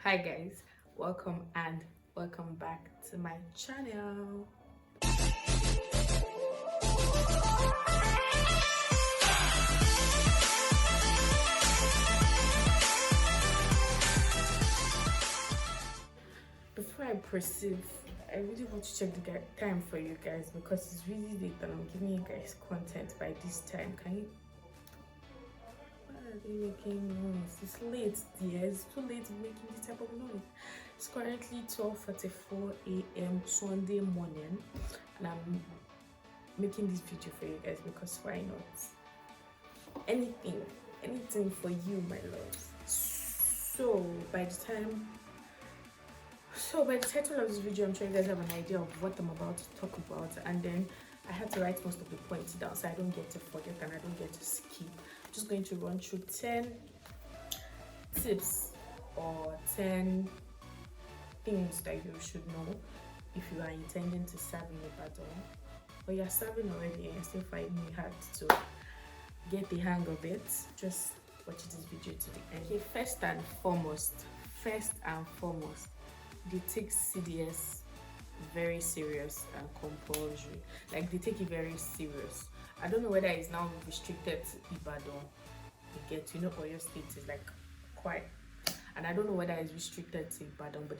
Hi guys, welcome back to my channel. Before I proceed, I really want to check the time for you guys because it's really late and I'm giving you guys content by this time. Can you? Why are they making noise? It's late, dear. It's too late making this type of noise. It's currently 12:44 a.m. Sunday morning, and I'm making this video for you guys because why not? Anything for you, my loves. So by the title of this video, I'm sure you guys have an idea of what I'm about to talk about, and then I had to write most of the points down so I don't get to forget and I don't get to skip. I'm just going to run through 10 tips or 10 things that you should know if you are intending to serve in a battle, or you're serving already and you're still finding it hard to get the hang of it. Just watch this video to the end. Okay, first and foremost, they take CDS very serious and compulsory. Like, they take it very serious. I don't know whether it's now restricted to Ibadan. You get, Oyo State is like quite, and I don't know whether it's restricted to Ibadan, but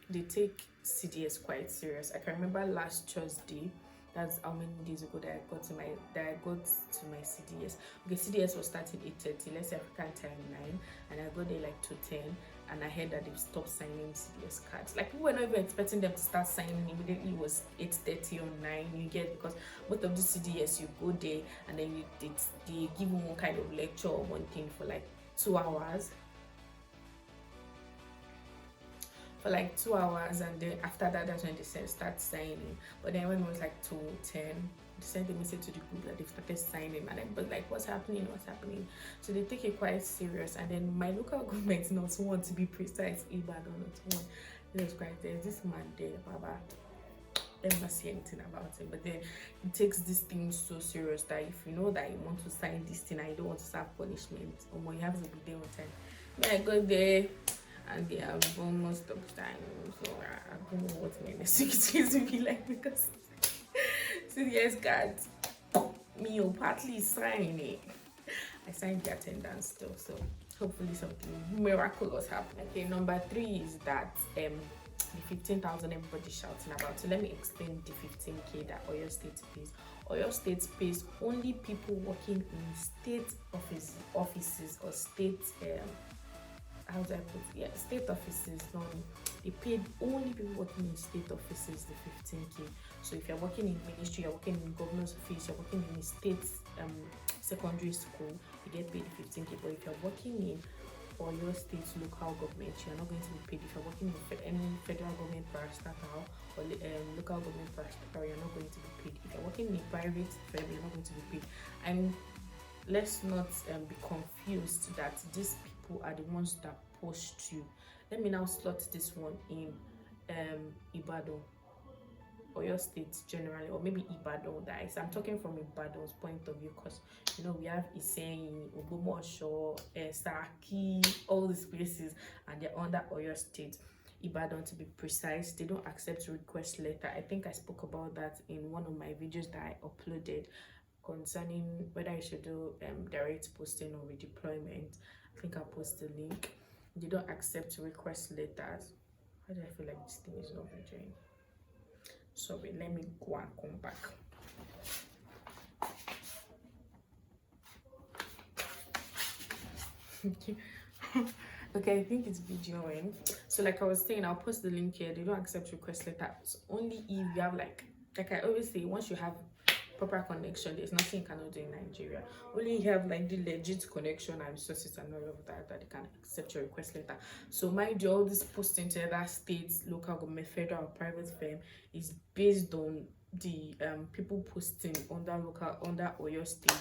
they take CDS quite serious. I can remember last Thursday, that's how many days ago that I got to my CDS. Okay, CDS was starting 8:30, let's say African time 9, and I got there like 2:10, and I heard that they stopped signing CDS cards. Like, people were not even expecting them to start signing immediately. It was 8:30 or 9. You get, because most of the CDS, you go there and then they give you one kind of lecture or one thing for like 2 hours. And then after that, that's when they start signing. But then when it was like 2:10, they sent a message to the group that they started signing, and then but like, what's happening? So they take it quite serious. And then my local government, not one to be precise, Ibadan, not one. There's this man there, Baba. Never see anything about it, but then it takes this thing so serious that if you know that you want to sign this thing and you don't want to serve punishment, or you have to be there on time. When I got there, and they have most of the time, so I don't know what my next week is going to be like, because CDS cards, me partly sign it. I signed the attendance still, so hopefully something miraculous happen. Okay, number 3 is that the 15,000 everybody shouting about. So let me explain the 15K that Oyo State pays. Oyo State pays only people working in state offices or state how do I put it? Yeah, state offices. No, they paid only people working in state offices the 15K. So if you're working in ministry, you're working in governor's office, you're working in a state secondary school, you get paid 15K. But if you're working in Oyo State local government, you're not going to be paid. If you're working in any federal government parastatal or local government parastatal, you're not going to be paid. If you're working in a private firm, you're not going to be paid. And let's not be confused that these people are the ones that post you. Let me now slot this one in Ibadan, Oyo State generally, or maybe Ibadan, guys. I'm talking from Ibadan's point of view, because we have Iseyin, Ogbomoso, Saki, all these places, and they're under Oyo State. Ibadan, to be precise, they don't accept request letter. I think I spoke about that in one of my videos that I uploaded concerning whether I should do direct posting or redeployment. I think I'll post the link. They don't accept request letters. Why do I feel like this thing is not enjoying? Sorry, let me go and come back. Okay, I think it's videoing. So like I was saying, I'll post the link here. They don't accept request letters. Only if you have like I always say, once you have proper connection, there's nothing you cannot do in Nigeria. Only you have like the legit connection and resources and all of that they can accept your request letter. So mind you, all this posting to other states, local government, federal or private firm is based on the people posting under Oyo State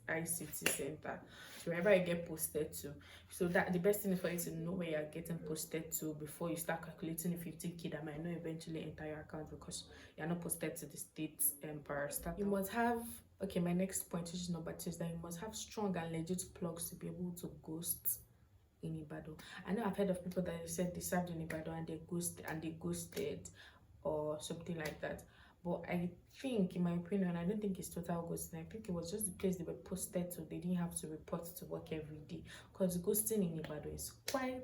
ICT Center. So wherever you get posted to, so that the best thing is for you to know where you're getting posted to before you start calculating the 15K that might not eventually enter your account because you're not posted to the state parastatal. You must have, okay, my next point, which is number 2, is that you must have strong and legit plugs to be able to ghost in Ibadan. I know I've heard of people that said they served in Ibadan and they ghosted or something like that. But I think, in my opinion, I don't think it's total ghosting. I think it was just the place they were posted to. They didn't have to report to work every day. Because ghosting in Ibadan is quite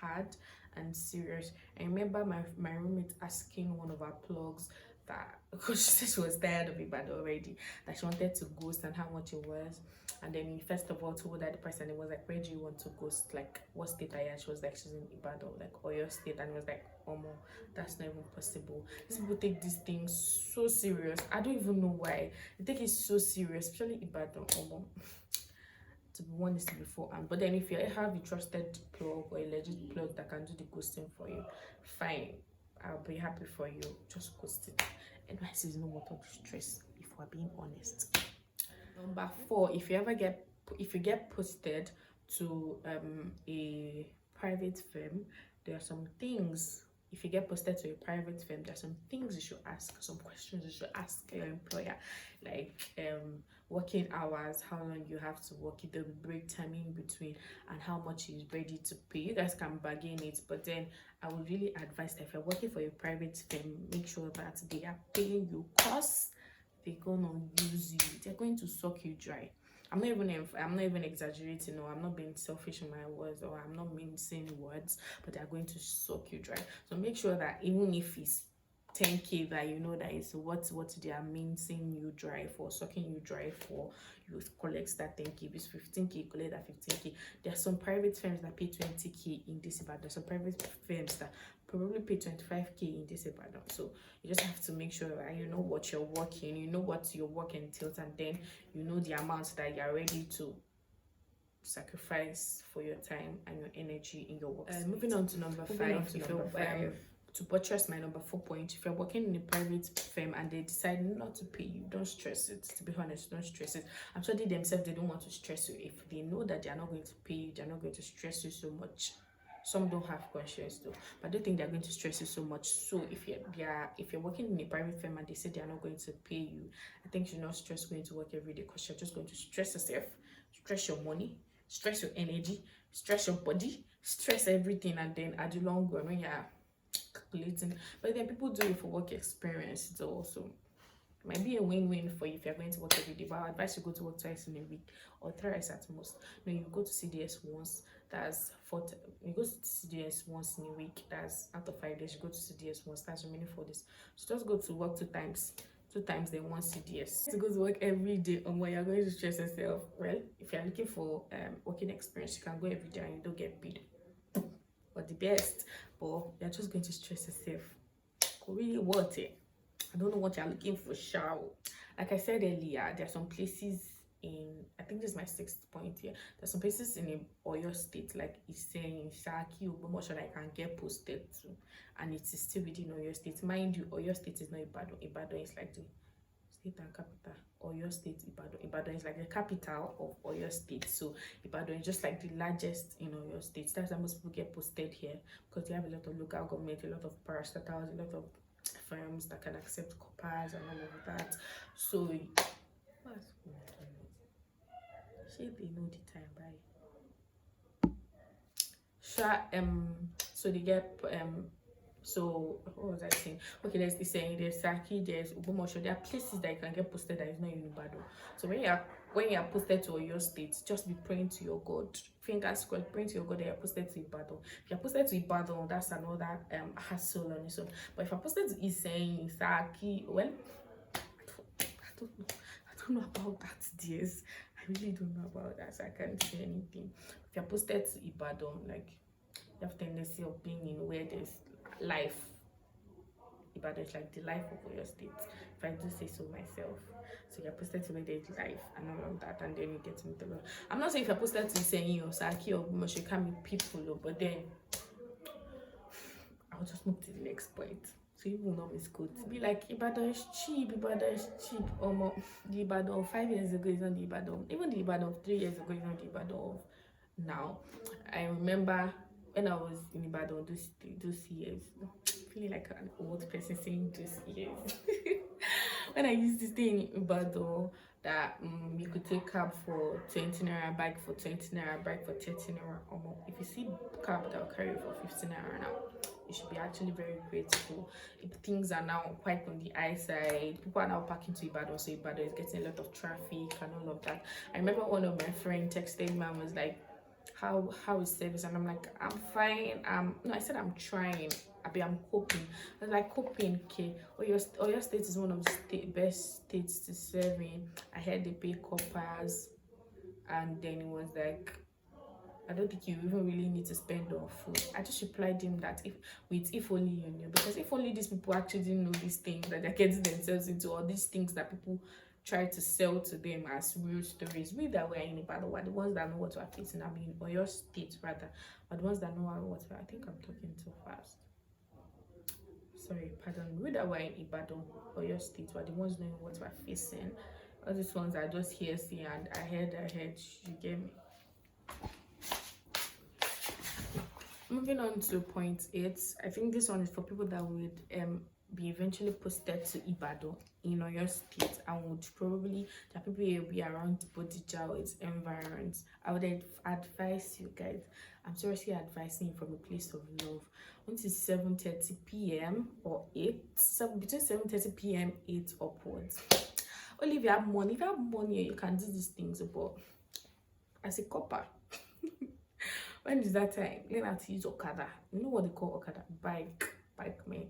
hard and serious. I remember my roommate asking one of our plugs that, because she said she was tired of Ibadan already, that she wanted to ghost and how much it was. And then he first of all told that the person, it was like, where do you want to ghost? Like, what state are you at? She was like, she's in Ibadan, like Oyo State. And it was like, Omo, that's not even possible. These people take these things so serious. I don't even know why. They take it so serious, especially Ibadan, Omo. To be honest beforehand. But then if you have a trusted plug or a legit plug that can do the ghosting for you, fine. I'll be happy for you. Just ghost it. Advice is no more of stress, if we're being honest. Number 4, if you get posted to a private firm, there are some things. If you get posted to a private firm, there are some things you should ask, some questions you should ask your employer, like working hours, how long you have to work, if there'll be break time in between, and how much he's ready to pay. You guys can bargain it, but then I would really advise that if you're working for a private firm, make sure that they are paying you, cause they're gonna use you. They're going to suck you dry. I'm not even exaggerating, or I'm not being selfish in my words, or I'm not mincing words, but they're going to suck you dry. So make sure that even if it's 10k, that you know that it's what they are mincing you dry for, sucking you dry for, you collect that 10k. If it's 15k, you collect that 15k. There are some private firms that pay 20k in this Ibadan. There's some private firms that probably pay 25k in this Ibadan. So you just have to make sure that you know what you're working, you know what your work entails, and then you know the amount that you're ready to sacrifice for your time and your energy in your work. Moving on to number 5. To buttress my number 4 point, if you're working in a private firm and they decide not to pay you, don't stress it. To be honest, don't stress it. I'm sure they themselves, they don't want to stress you. If they know that they're not going to pay you, they're not going to stress you so much. Some don't have conscience though, but I don't think they're going to stress you so much. So if you're working in a private firm and they say they're not going to pay you, I think you should not stress going to work every day, because you're just going to stress yourself, stress your money, stress your energy, stress your body, stress everything, and then at the long run, when you're calculating, but then people do it for work experience. It's also might be a win-win for you if you're going to work every day, but I advise you go to work twice in a week or thrice at most. No, you go to CDS once, that's 4. You go to CDS once in a week, that's out of 5 days. You go to CDS once, that's remaining 4 days. So just go to work 2 times, then 1 CDS. To go to work every day, when you're going to stress yourself. Well, if you're looking for working experience, you can go every day and you don't get paid, but the best, but you're just going to stress yourself. Really worth it. I don't know what you're looking for, shall. Like I said earlier, there are some places in, I think this is my 6th point here. There's some places in Oyo State, like Isen, Saki, Ogbomoso, that I can get posted to, and it is still within Oyo State. Mind you, Oyo State is not Ibadan. Ibadan is like the state and capital. Oyo State, Ibadan is like the capital of Oyo State. So Ibadan is just like the largest in Oyo State. That's why most people get posted here, because they have a lot of local government, a lot of parastatals, a lot of firms that can accept coppers and all of that. So they know the time by so they get so what was I saying? Okay, there's Saki, there's Ogbomoso. There are places that you can get posted that is not in Ibadan. So when you're posted to your state, just be praying to your God. Fingers crossed, praying to your God that you're posted to Ibadan. If you're posted to Ibadan, that's another hassle on its own. But if you're posted to Isen, Saki, well, I don't know about that, dears. I really don't know about that, so I can't say anything. If you're posted to Ibadan, like, you have tendency of being in where there's life. Ibadan is like the life of your state, if I do say so myself. So you're posted to where there's life and all of that, and then you get to meet the Lord. I'm not saying if you're posted to saying or Saki or Mush, you can't meet people, but then I'll just move to the next point. So you will not miss good. Be like, Ibadan is cheap. The Ibadan of 5 years ago is not the Ibadan. Even the Ibadan of 3 years ago is not the Ibadan of now. I remember when I was in Ibadan those years, feeling like an old person saying those years. When I used to stay in Ibadan, that you could take cab for 20 naira, bike for 20 naira, bike for 30 naira or more. If you see cab that will carry you for 15 naira now, you should be actually very grateful. If things are now quite on the high side, people are now parking to Ibadan, so Ibadan is getting a lot of traffic and all of that. I remember one of my friends texted me and was like, how is service? And I'm like, I'm fine. No, I said I'm trying. I'm coping. I was like, coping, okay. Oyo State is one of the best states to serve in. I heard they pay coppers, and then it was like, I don't think you even really need to spend on food. I just replied him that if only you knew, because if only these people actually didn't know these things that they're getting themselves into, or these things that people try to sell to them as real stories. We that were in Ibadan were the ones that know what we're facing. I mean, or your state rather, are the ones that know what we're. I think I'm talking too fast. Sorry, pardon. We that were in Ibadan or your state were the ones knowing what we're facing. All these ones are just hearsay and I heard. You get me? Moving on to point 8, I think this one is for people that would be eventually posted to Ibadan in your state and would probably, that people will be around Bodija or its environs. I would advise you guys, I'm seriously advising you from a place of love. Once it's 7:30 p.m. or 8, between 7:30 p.m. 8 upwards. Only if you have money, you can do these things, but as a copper, when is that time? Learn how to use Okada. You know what they call Okada? Bike men.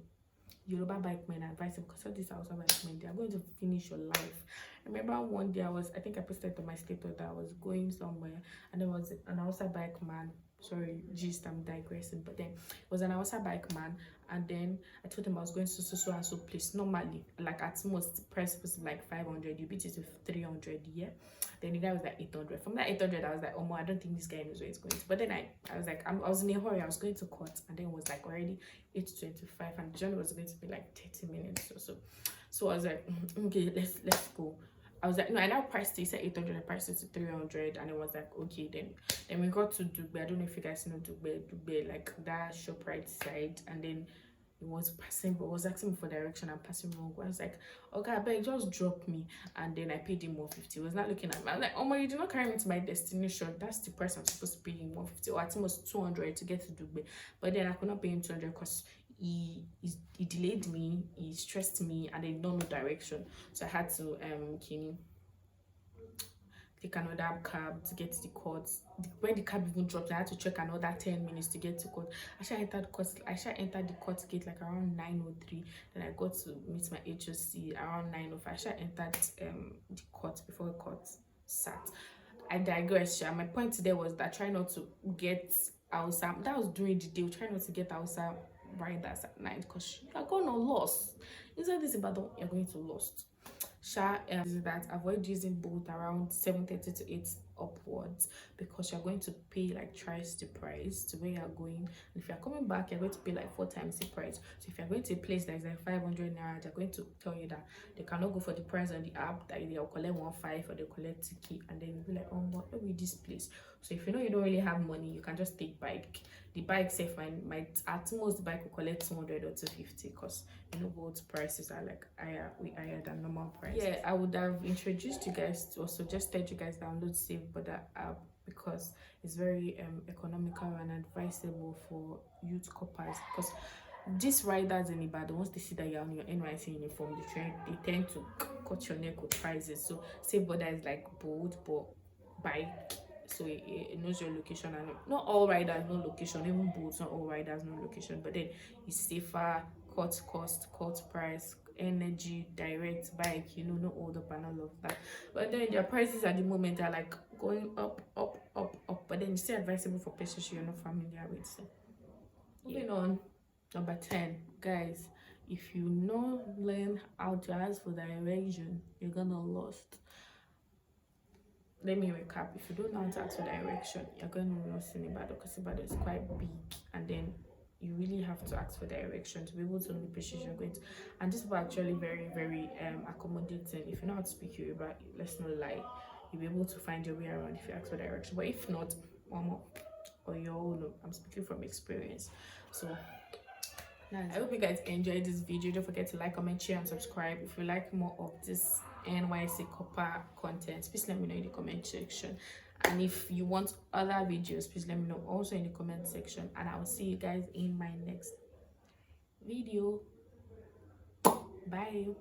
Yoruba bike men advice, because all these Hausa bike men, they are going to finish your life. I remember one day I think I posted on my status that I was going somewhere and there was an Hausa bike man. Sorry, gist, I'm digressing, but then it was an Hausa bike man, and then I told him I was going to so and so place. Normally, like at most, price was like 500, you beat it to 300, yeah. Then the guy was like 800. From that 800, I was like, oh, I don't think this guy knows where it's going to. But then I was like, I was in a hurry. I was going to court, and then it was like already 8:25, and the journey was going to be like 30 minutes or so. So I was like, okay, let's go. I was like, no, I now priced it. He said 800. I priced it to 300, and it was like, okay, then we got to Dugbe. I don't know if you guys know Dugbe, like that ShopRite side, and then it was passing, but was asking me for direction and passing wrong. I was like, okay, I beg, just drop me. And then I paid him 150. He was not looking at me. I was like, oh my, you did not carry me to my destination. That's the price I'm supposed to pay him, 150, or at most 200 to get to Dugbe. But then I could not pay him 200 because he delayed me, he stressed me, and they don't know direction. So I had to take another cab to get to the court. When the cab even dropped, I had to check another 10 minutes to get to court. I shall enter the court gate like around 9:03. Then I got to meet my HOC around 9:05. I shall entered the court before the court sat. I digress. My point there was that try not to get outside. That was during the day. We try not to get outside riders at night because you are going to lost. Inside this Ibadan, you're going to lost. Is that avoid using both around 7:30 to 8 upwards, because you're going to pay like twice the price to where you're going. And if you're coming back, you're going to pay like 4 times the price. So if you're going to a place that is like 500 naira, they're going to tell you that they cannot go for the price on the app, that they'll collect 1.5 or they'll collect 2K, and then you'll be like, oh, what with this place? So if you know you don't really have money, you can just take bike. The bike safe might at most the bike will collect 200 or 250, because you know both prices are like higher than normal price. Yeah, I would have introduced you guys to, or suggested you guys download Save Border app, because it's very economical and advisable for youth coppers, because these riders in Ibadan, once they see that you're on your NYSC uniform, they tend to cut your neck with prices. So Save Border is like bold but bike, so it knows your location, and not all riders know location, even boats, not all riders know location, but then it's safer, cut cost, cut price, energy, direct bike, no all up and all of that. But then their prices at the moment are like going up, but then it's still advisable for persons you're not familiar with. So moving on, number 10, guys, if you not learn how to ask for direction, you're gonna lost. Let me recap. If you don't know how to ask for direction, you're going to lost in Ibadan, because Ibadan is quite big, and then you really have to ask for direction to be able to know the places you're going to. And these people are actually very, very accommodating. If you know how to speak Yoruba, let's not lie, you'll be able to find your way around if you ask for direction. But if not, or your own, I'm speaking from experience. So I hope you guys enjoyed this video. Don't forget to like, comment, share, and subscribe if you like more of this NYSC copper content, please let me know in the comment section. And if you want other videos, please let me know also in the comment section, and I will see you guys in my next video. Bye.